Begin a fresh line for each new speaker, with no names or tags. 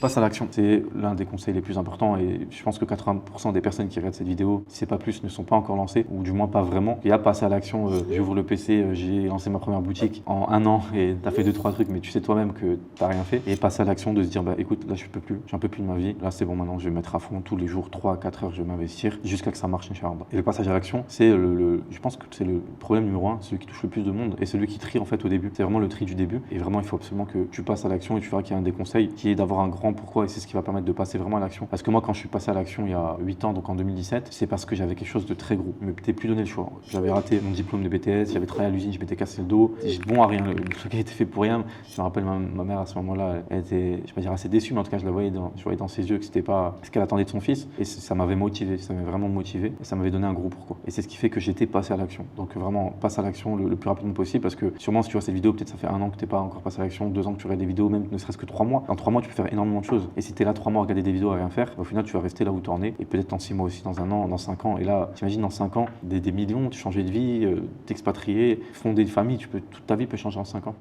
Passe à l'action, c'est l'un des conseils les plus importants et je pense que 80% des personnes qui regardent cette vidéo, si c'est pas plus, ne sont pas encore lancées ou du moins pas vraiment. Il y a passer à l'action, j'ouvre le PC, j'ai lancé ma première boutique en 1 an et t'as fait 2-3 trucs mais tu sais toi-même que t'as rien fait. Et passer à l'action de se dire bah écoute là je peux plus, j'en peux plus de ma vie, là c'est bon maintenant je vais mettre à fond tous les jours 3-4 heures je vais m'investir jusqu'à que ça marche Inch'Allah. Et le passage à l'action c'est je pense que c'est le problème numéro 1, celui qui touche le plus de monde et celui qui trie en fait au début. C'est vraiment le tri du début et vraiment il faut absolument que tu passes à l'action et tu verras qu'il y a un des conseils qui est d'avoir un grand pourquoi et c'est ce qui va permettre de passer vraiment à l'action. Parce que moi, quand je suis passé à l'action il y a 8 ans, donc en 2017, c'est parce que j'avais quelque chose de très gros. Je ne m'étais plus donné le choix. J'avais raté mon diplôme de BTS, j'avais travaillé à l'usine, je m'étais cassé le dos. J'étais bon à rien. Le truc a été fait pour rien. Je me rappelle ma mère à ce moment-là, elle était, je vais pas dire assez déçue, mais en tout cas, je voyais dans ses yeux que c'était pas ce qu'elle attendait de son fils. Et ça m'avait motivé, ça m'avait vraiment motivé. Et ça m'avait donné un gros pourquoi. Et c'est ce qui fait que j'étais passé à l'action. Donc vraiment, passe à l'action le plus rapidement possible parce que sûrement, si tu vois cette vidéo, peut-être ça fait 1 an que tu n'es pas encore passé à l'action, 2 ans que tu regardes des vidéos, même ne serait-ce que 3 mois. En 3 mois, tu peux faire énormément de choses. Et si tu es là 3 mois à regarder des vidéos à rien faire, au final tu vas rester là où tu en es et peut-être dans 6 mois aussi, dans 1 an, dans 5 ans. Et là, t'imagines dans 5 ans, des millions, tu changer de vie, t'expatrier, fonder une famille, toute ta vie peut changer en 5 ans.